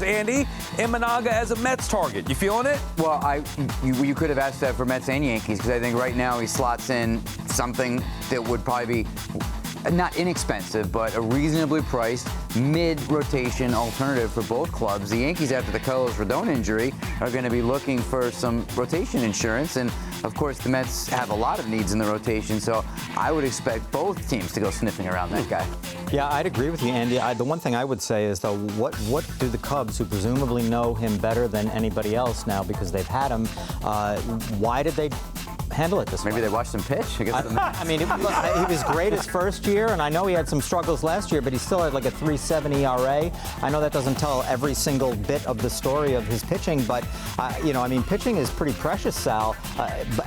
Andy, Imanaga as a Mets target. You feeling it? Well, you could have asked that for Mets and Yankees, because I think right now he slots in something that would probably be not inexpensive, but a reasonably priced mid-rotation alternative for both clubs. The Yankees, after the Carlos Rodon injury, are going to be looking for some rotation insurance, and of course the Mets have a lot of needs in the rotation, so I would expect both teams to go sniffing around that guy. Yeah, I'd agree with you, Andy. The one thing I would say is, though, what do the Cubs, who presumably know him better than anybody else now because they've had him, why did they handle it this way? Maybe they watched him pitch. I mean, he was great his first year, and I know he had some struggles last year, but he still had like a 3.7 ERA. I know that doesn't tell every single bit of the story of his pitching, but, I mean, pitching is pretty precious, Sal,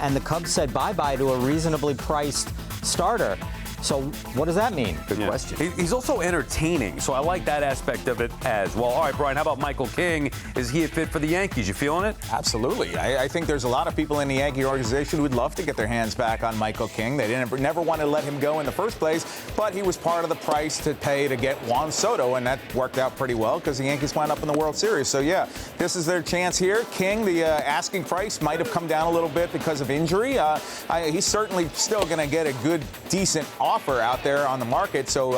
and the Cubs said bye-bye to a reasonably priced starter. So what does that mean? Good question. He's also entertaining, so I like that aspect of it as well. All right, Brian, how about Michael King? Is he a fit for the Yankees? You feeling it? Absolutely. I think there's a lot of people in the Yankee organization who would love to get their hands back on Michael King. They never want to let him go in the first place, but he was part of the price to pay to get Juan Soto, and that worked out pretty well because the Yankees wound up in the World Series. So, yeah, this is their chance here. King, the asking price might have come down a little bit because of injury. He's certainly still going to get a good, decent offer out there on the market. So,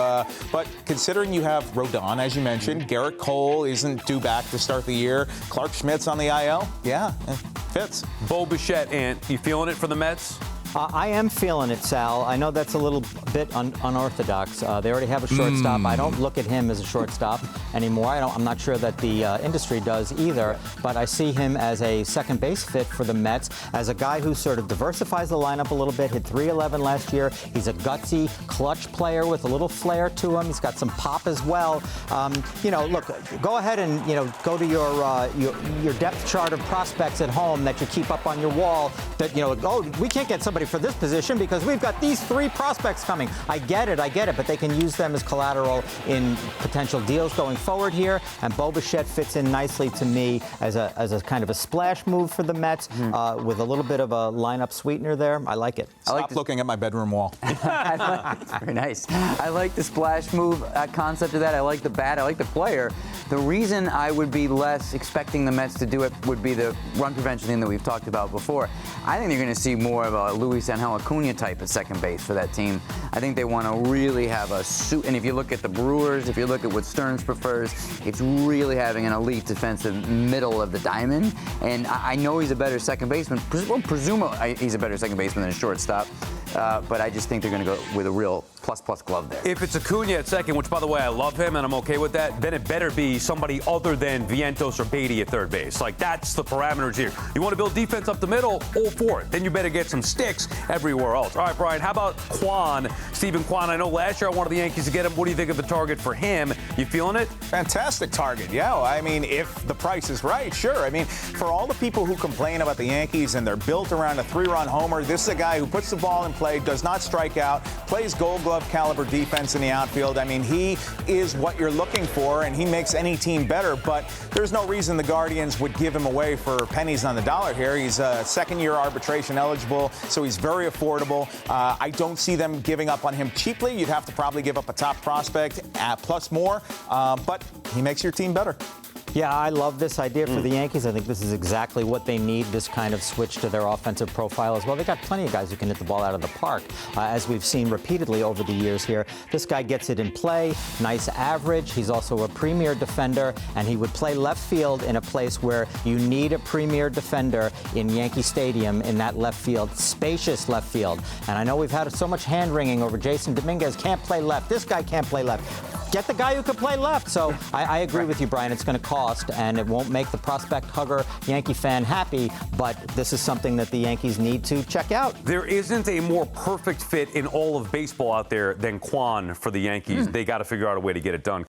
but considering you have Rodon, as you mentioned, Garrett Cole isn't due back to start the year, Clark Schmidt's on the IL, yeah, it fits. Bo Bichette, and you feeling it for the Mets? I am feeling it, Sal. I know that's a little bit unorthodox. They already have a shortstop. I don't look at him as a shortstop anymore. I'm not sure that the industry does either, but I see him as a second base fit for the Mets, as a guy who sort of diversifies the lineup a little bit, hit .311 last year. He's a gutsy, clutch player with a little flair to him. He's got some pop as well. Look, go ahead and, go to your depth chart of prospects at home that you keep up on your wall that, we can't get somebody for this position because we've got these 3 prospects coming. I get it, but they can use them as collateral in potential deals going forward here, and Bo Bichette fits in nicely to me as a kind of a splash move for the Mets with a little bit of a lineup sweetener there. I like it. Stop looking at my bedroom wall. It's very nice. I like the splash move concept of that. I like the bat. I like the player. The reason I would be less expecting the Mets to do it would be the run prevention thing that we've talked about before. I think you're going to see more of a Luis Angel Acuna type at second base for that team. I think they want to really have a suit. And if you look at the Brewers, if you look at what Stearns prefers, it's really having an elite defensive middle of the diamond. And I know he's a better second baseman. Presumably he's a better second baseman than a shortstop. But I just think they're going to go with a real plus glove there. If it's Acuna at second, which, by the way, I love him and I'm okay with that, then it better be somebody other than Vientos or Beatty at third base. Like, that's the parameters here. You want to build defense up the middle, all for it. Then you better get some sticks everywhere else. All right, Brian, how about Kwan? Stephen Kwan, I know last year I wanted the Yankees to get him. What do you think of the target for him? You feeling it? Fantastic target, yeah. I mean, if the price is right, sure. I mean, for all the people who complain about the Yankees and they're built around a 3-run homer, this is a guy who puts the ball in play, does not strike out, plays Gold Glove caliber defense in the outfield. I mean, he is what you're looking for, and he makes any team better. But there's no reason the Guardians would give him away for pennies on the dollar here. He's second-year arbitration eligible, so he's very affordable. I don't see them giving up on him cheaply. You'd have to probably give up a top prospect plus more, but he makes your team better. Yeah, I love this idea for the Yankees. I think this is exactly what they need, this kind of switch to their offensive profile as well. They got plenty of guys who can hit the ball out of the park, as we've seen repeatedly over the years here. This guy gets it in play, nice average. He's also a premier defender, and he would play left field in a place where you need a premier defender in Yankee Stadium in that left field, spacious left field. And I know we've had so much hand-wringing over Jason Dominguez can't play left. This guy can't play left. Get the guy who can play left. So I agree with you, Brian. It's going to cost, and it won't make the prospect hugger Yankee fan happy, but this is something that the Yankees need to check out. There isn't a more perfect fit in all of baseball out there than Kwan for the Yankees. They got to figure out a way to get it done.